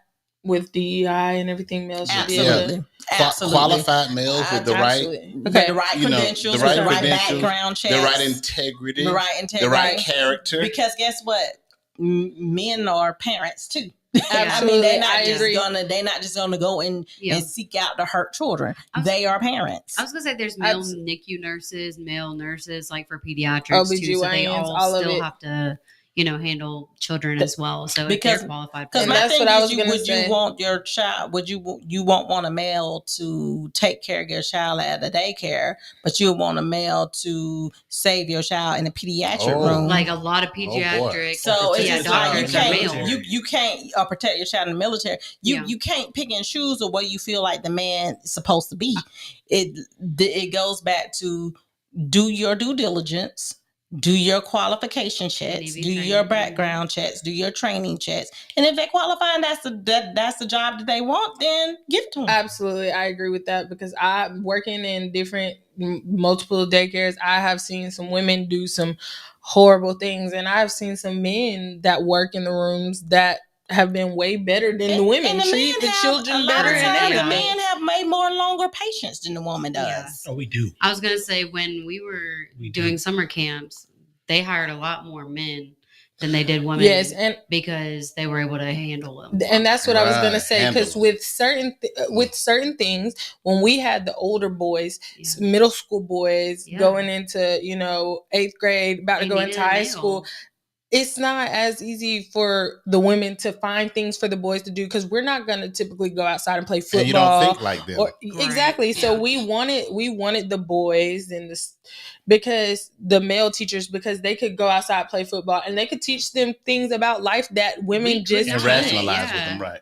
with DEI and everything? Males should be able to. Absolutely. Qualified males with the right, the right credentials, the right background checks, the right integrity, the right character. Because guess what? Men are parents too. Absolutely. I mean, they're not just gonna go and seek out to hurt children. They are parents. I was gonna say there's male NICU nurses, male nurses like for pediatrics too, so they all still have to handle children as well. So because they're qualified. Because that's what I was going to say. You want your child? Would you won't want a male to take care of your child at a daycare, but you want a male to save your child in a pediatric room? Like a lot of pediatrics. So it's like you can't protect your child in the military. You can't pick and choose the way you feel like the man is supposed to be. It goes back to do your due diligence. Do your qualification checks, do your background checks, do your training checks. And if they qualify and that's the job that they want, then give it to them. Absolutely. I agree with that because I'm working in multiple daycares. I have seen some women do some horrible things, and I've seen some men that work in the rooms that have been way better than the women. Treat the children better and everything. The men have longer patience than the woman does. Yeah. Oh, we do. I was going to say, when we were doing summer camps, they hired a lot more men than they did women. Yes, and because they were able to handle them. And that's what I was going to say, because with certain things, when we had the older boys, middle school boys going into 8th grade, about to go into high school, it's not as easy for the women to find things for the boys to do, because we're not going to typically go outside and play football. And you don't think like them. Exactly. Yeah. So we wanted the boys and because the male teachers, because they could go outside, play football, and they could teach them things about life that women just and rationalize with them, right?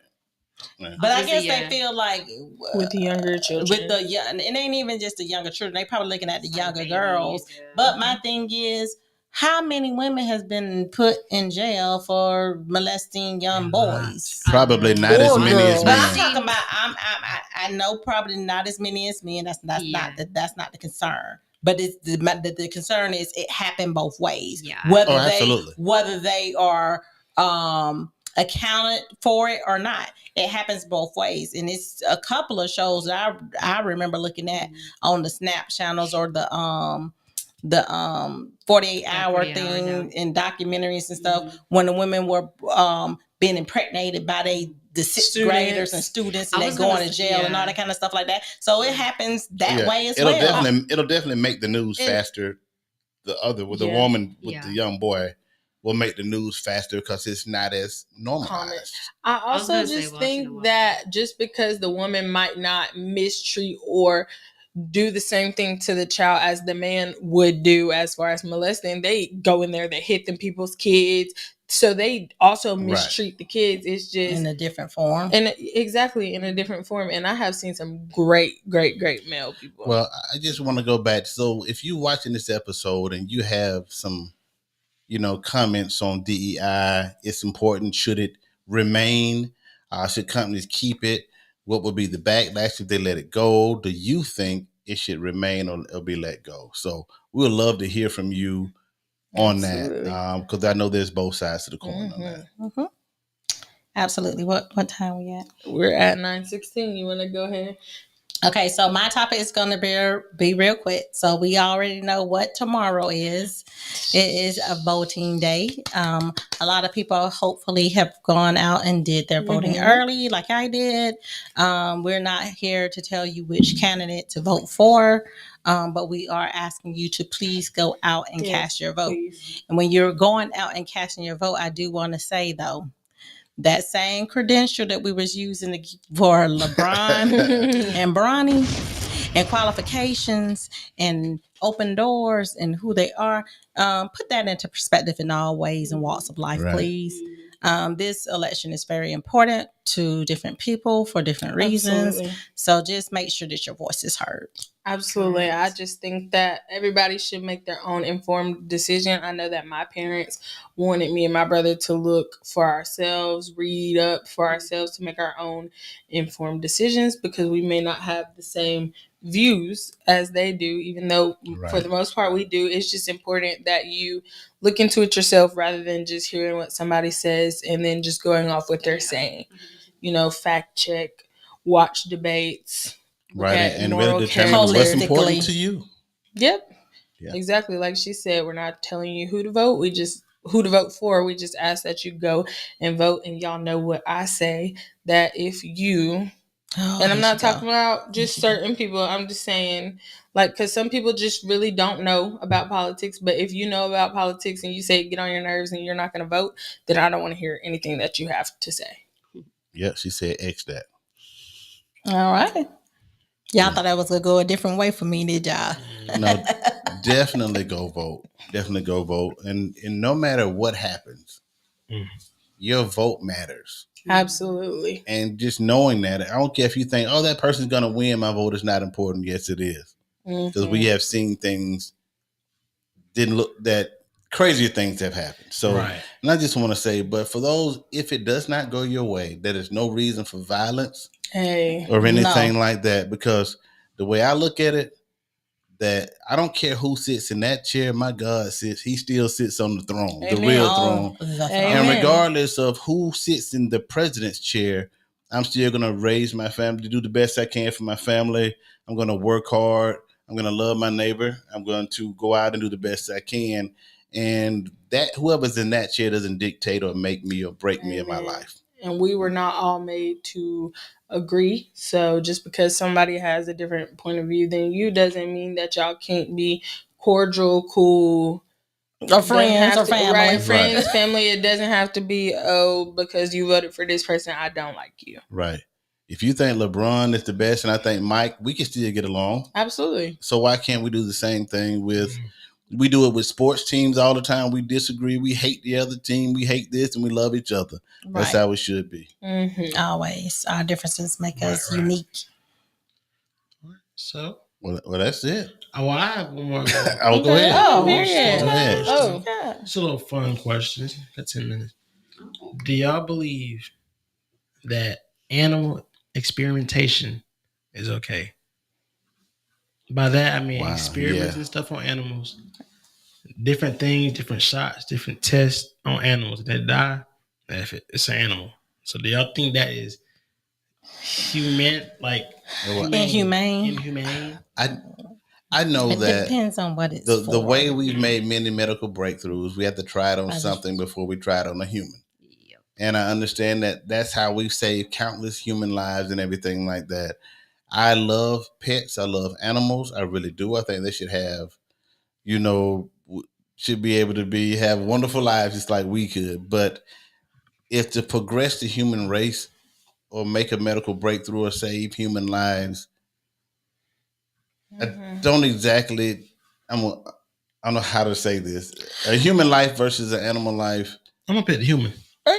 Yeah. But I guess they feel like with the younger children, and it ain't even just the younger children. They probably looking at the younger girls. But my thing is, how many women has been put in jail for molesting young boys? Probably not as many as But men. I'm talking about. I know probably not as many as men. That's not the concern. But it's the concern is it happened both ways. Yeah. Whether they are accounted for it or not, it happens both ways. And it's a couple of shows that I remember looking at on the Snap channels or the 48 hour thing and documentaries and stuff when the women were being impregnated by the sixth graders and students and they going to jail and all that kind of stuff like that. So it happens that way as well. It'll definitely make the news faster. The woman with the young boy will make the news faster because it's not as normalized. I also just think that just because the woman might not mistreat or do the same thing to the child as the man would do as far as molesting, they go in there, they hit them people's kids, so they also mistreat the kids. It's just in a different form, exactly in a different form. And I have seen some great male people. Well, I just want to go back. So if you're watching this episode and you have some comments on DEI, it's important. Should it remain? Should companies keep it? What would be the backlash if they let it go? Do you think it should remain or it'll be let go? So we would love to hear from you on that because I know there's both sides to the coin on that. Mm-hmm. Absolutely. What time we at? We're at 9:16. You want to go ahead? Okay, so my topic is going to be real quick. So we already know what tomorrow is. It is a voting day. A lot of people hopefully have gone out and did their voting early, like I did. We're not here to tell you which candidate to vote for, but we are asking you to please go out and cast your vote. Please. And when you're going out and casting your vote, I do want to say, though, that same credential that we was using for LeBron and Bronny and qualifications and open doors and who they are, put that into perspective in all ways and walks of life, please. This election is very important to different people for different reasons. Absolutely. So just make sure that your voice is heard. Absolutely. I just think that everybody should make their own informed decision. I know that my parents wanted me and my brother to look for ourselves, read up for ourselves to make our own informed decisions because we may not have the same views as they do, even though for the most part we do. It's just important that you look into it yourself rather than just hearing what somebody says and then just going off what they're saying. Fact check, watch debates. Right, and really determine what's important to you. Yep, exactly. Like she said, we're not telling you who to vote. Who to vote for. We just ask that you go and vote. And y'all know what I say, that if you, and I'm not talking about just certain people. I'm just saying, because some people just really don't know about politics. But if you know about politics and you say get on your nerves and you're not going to vote, then I don't want to hear anything that you have to say. Yeah, she said X that. All right. Y'all thought I was going to go a different way for me, did y'all? No, definitely go vote. Definitely go vote. And no matter what happens, your vote matters. Absolutely. And just knowing that, I don't care if you think, that person's going to win, my vote is not important. Yes, it is. Because we have seen things that crazier things have happened. So, and I just want to say, but for those, if it does not go your way, there is no reason for violence. Or anything like that, because the way I look at it, that I don't care who sits in that chair, my God he still sits on the throne, the real throne. And regardless of who sits in the president's chair, I'm still going to raise my family, do the best I can for my family. I'm going to work hard. I'm going to love my neighbor. I'm going to go out and do the best I can. And that whoever's in that chair doesn't dictate or make me or break me in my life. And we were not all made to agree. So just because somebody has a different point of view than you doesn't mean that y'all can't be cordial, cool, or friends or family. Right, friends, family. It doesn't have to be, because you voted for this person, I don't like you. Right. If you think LeBron is the best and I think Mike, we can still get along. Absolutely. So why can't we do the same thing with... We do it with sports teams all the time. We disagree. We hate the other team. We hate this and we love each other. Right. That's how it should be. Always. Our differences make us unique. So Well, that's it. Oh, I have one more. Oh, go ahead. Oh, Go yeah. ahead. Oh. Yeah. It's a little fun question. Got 10 minutes. Do y'all believe that animal experimentation is okay? By that, I mean experiments and stuff on animals. Different things, different shots, different tests on animals that die. If it's an animal. So do y'all think that is human, like inhumane? I know It that depends on what it's the for. way we've made many medical breakthroughs, we have to try it on something before we try it on a human. Yep. And I understand that that's how we've saved countless human lives and everything like that. I love pets. I love animals. I really do. I think they should have, should be able to have wonderful lives just like we could. But if to progress the human race or make a medical breakthrough or save human lives, I don't exactly. I don't know how to say this. A human life versus an animal life. I'm gonna pick the human.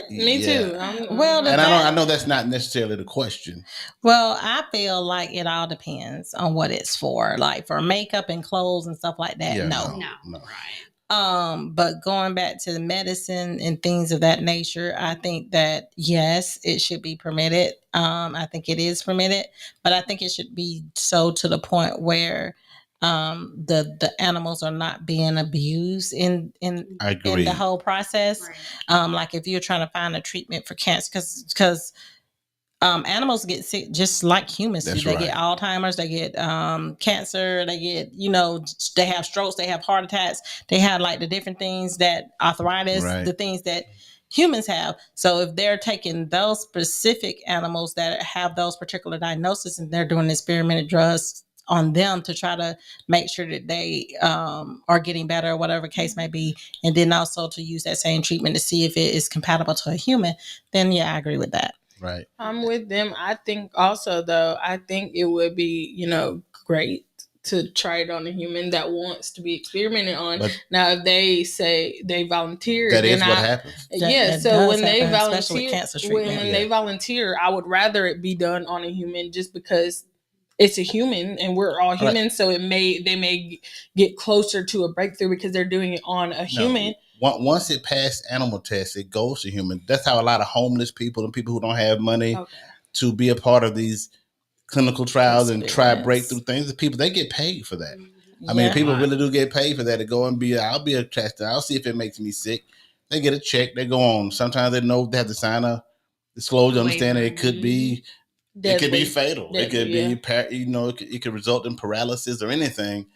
Me too. I know that's not necessarily the question. Well, I feel like it all depends on what it's for. Like for makeup and clothes and stuff like that. Yeah, no. Right. But going back to the medicine and things of that nature, I think that yes, it should be permitted. I think it is permitted, but I think it should be so to the point where the animals are not being abused in the whole process. Right. Like if you're trying to find a treatment for cancer, because animals get sick just like humans do. They get Alzheimer's, they get cancer, they get, they have strokes, they have heart attacks, they have like the different things that arthritis, the things that humans have. So if they're taking those specific animals that have those particular diagnoses and they're doing experimental drugs on them to try to make sure that they are getting better or whatever case may be, and then also to use that same treatment to see if it is compatible to a human, then yeah, I agree with that. Right. I'm with them. I think also though, I think it would be, great to try it on a human that wants to be experimented on. But now, if they say they volunteer, that is what happens. So when they volunteer, I would rather it be done on a human just because it's a human and we're all humans. Right. So they may get closer to a breakthrough because they're doing it on a human. Once it passed animal tests, it goes to human. That's how a lot of homeless people and people who don't have money to be a part of these clinical trials and try breakthrough things. The people, they get paid for that. I mean, people really do get paid for that to go and I'll be a tester. I'll see if it makes me sick. They get a check. They go on. Sometimes they know they have to sign a disclosure, understand that it could be deadly. It could be fatal. Deadly, it could be, it could result in paralysis or anything.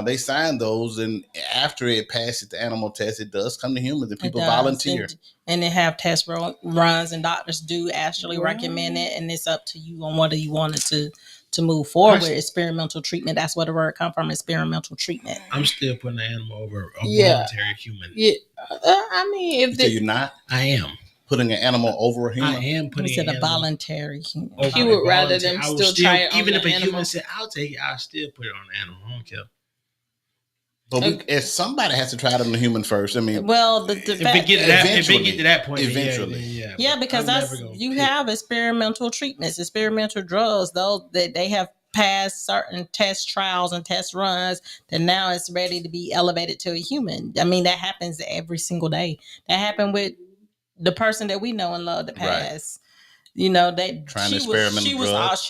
They sign those, and after it passes the animal test, it does come to humans, and people volunteer. And they have test runs, and doctors do actually recommend it, and it's up to you on whether you wanted to move forward with experimental treatment. That's where the word comes from, experimental treatment. I'm still putting the animal over a voluntary human. Yeah, I mean, so you're not? I am. Putting an animal over a human? I am putting a voluntary human. You would rather them still try it on even if a animal. human said, I'll take it, I'll still put it on the animal. I don't care. But if somebody has to try it on the human first, I mean, well, if it get to that point, eventually, yeah, because you have experimental treatments, experimental drugs, those that they have passed certain test trials and test runs that now it's ready to be elevated to a human. I mean, that happens every single day. That happened with the person that we know and love that passed. She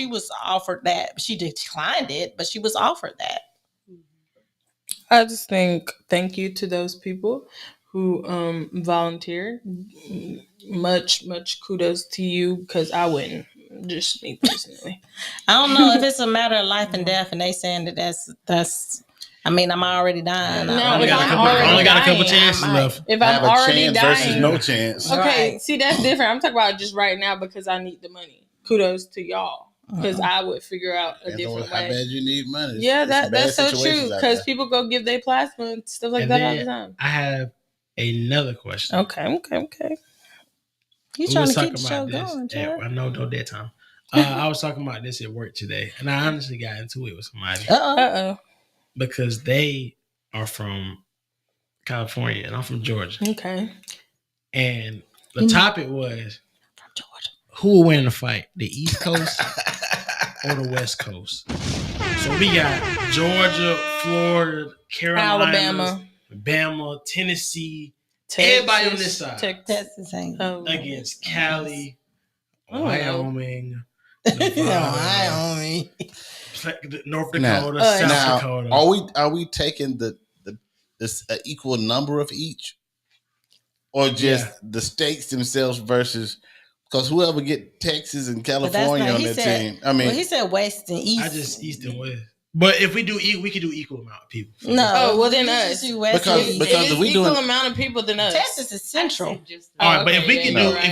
was offered that. She declined it, but she was offered that. I just think thank you to those people who volunteer. Much kudos to you, because I wouldn't. Just me personally. I don't know if it's a matter of life and death, and they saying that that's. I mean, I'm already dying. I only got a couple chances left. If I'm already dying, versus no chance. Okay, see, that's different. I'm talking about just right now because I need the money. Kudos to y'all. Because I would figure out a different way. How bad you need money. Yeah, that's so true. Because people go give their plasma and stuff like that all the time. I have another question. Okay. You trying to keep the show going, Chad? I know, no dead time. I was talking about this at work today, and I honestly got into it with somebody. Uh-oh. Because they are from California, and I'm from Georgia. Okay. And the topic was from Georgia. Who will win the fight, the East Coast or the West Coast? So we got Georgia, Florida, Carolina, Alabama, Tennessee, Texas, everybody on this side. Texas ain't against Cali, Wyoming, Wyoming, North Dakota, South Dakota. Are we taking this equal number of each, or just the states themselves versus? Because whoever get Texas and California on their team, I mean, he said West and East. I just East and West. But if we do, we could do equal amount of people. Then us. Because if we equal amount of people than us. Texas is central. All right, but if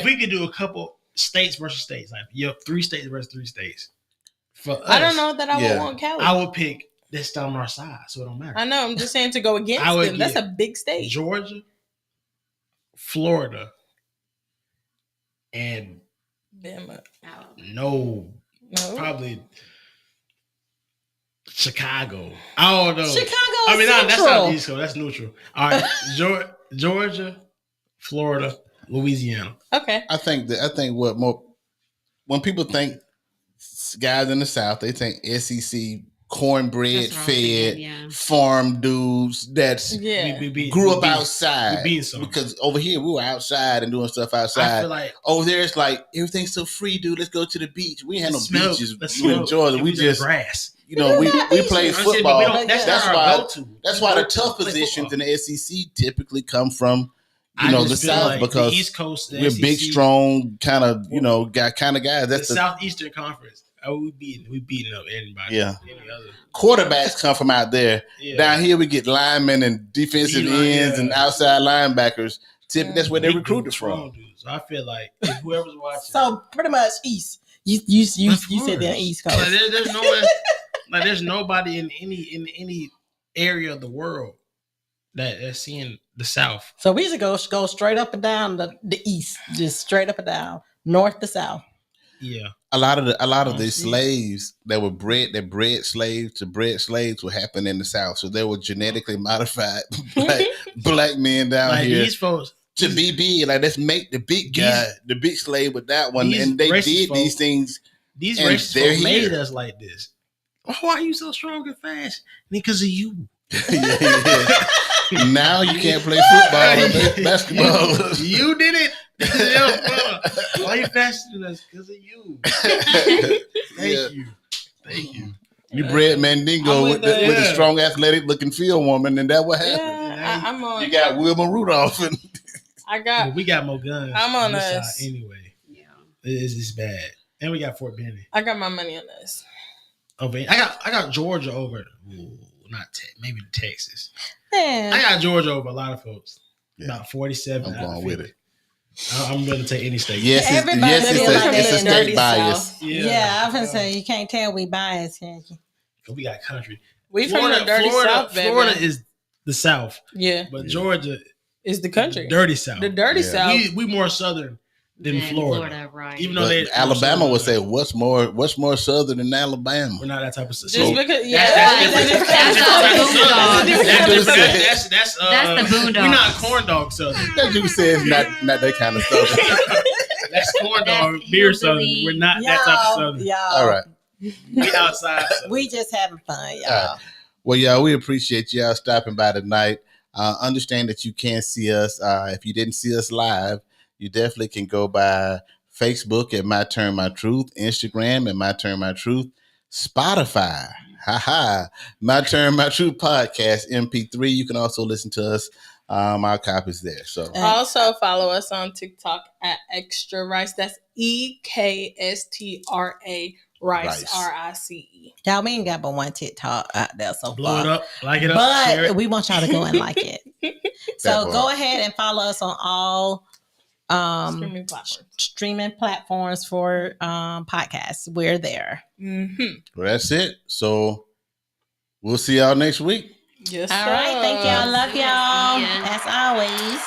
we could do a couple states versus states, like 3 states versus 3 states. For us, I don't know that I would want Cali. I would pick this down our side, so it don't matter. I know. I'm just saying to go against them. That's a big state. Georgia, Florida, and Bama. No, probably Chicago. I don't know. That's not East Coast. That's neutral. All right, Georgia, Florida, Louisiana. Okay. I think what more when people think guys in the South, they think SEC cornbread fed farm dudes that's grew up outside. Because over here we were outside and doing stuff outside. I feel like over there it's like everything's so free, dude. Let's go to the beach. We had no beaches in Georgia. We just grass. You know, we play football. That's why the tough positions in the SEC typically come from the South, like because the East Coast, we're SEC, big, strong, kind of guys. That's the Southeastern Conference. We beating up anybody. Yeah. Quarterbacks come from out there. Yeah. Down here we get linemen and defensive ends and outside linebackers. That's where they're recruited from. So I feel like if whoever's watching. So pretty much East. You said they're East Coast. Like, there's nobody in any area of the world that's seeing the South. So we should go straight up and down the East, just straight up and down, north to south. Yeah. A lot of the slaves that were bred slaves were happening in the South. So they were genetically modified black men down here. These folks to be big. Like, let's make the big guy, the big slave with that one. And they did these things. These racist folks made us like this. Why are you so strong and fast? Because of you. Now you can't play football and basketball. You did it. Why are you faster than us? Because of you. Thank you. You bred Mandingo with a strong, athletic looking field woman, and that what happened. You got Wilma Rudolph, and we got more guns. I'm on us anyway. Yeah, it's bad, and we got Fort Benning. I got my money on us. I got Georgia over. Maybe Texas. Yeah. I got Georgia over a lot of folks. Yeah. About 47. I'm going with it. I'm going to take any state. Yes, it's a state bias. Yeah, I was going to say, you can't tell we biased, can you? We got country. We from the dirty South, baby. Florida is the South. Yeah. But Georgia is the country. Dirty South. The dirty South. We more southern than Florida. Right. Even though Alabama would say, what's more southern than Alabama? We're not that type of southern. Just because, that's the boondocks. We're not corn dog southern. That dude says not that kind of southern. That's corn dog beer southern. We're not that type of southern. All right. We outside. We just having fun, y'all. Right. Well, y'all, we appreciate y'all stopping by tonight. Understand that you can't see us. If you didn't see us live, you definitely can go by Facebook at My Turn My Truth, Instagram at My Turn My Truth, Spotify, My Turn My Truth Podcast, MP3. You can also listen to us. Our copies there. So also follow us on TikTok at Extra Rice. That's EKSTRA Rice, RICE. Y'all, we ain't got but one TikTok out there so Blow far. it up, like it up, but we want y'all to go and like it. So go ahead and follow us on all streaming platforms for podcasts. We're there. Well, that's it. So we'll see y'all next week. Yes. All right. Thank y'all. Love y'all. As always.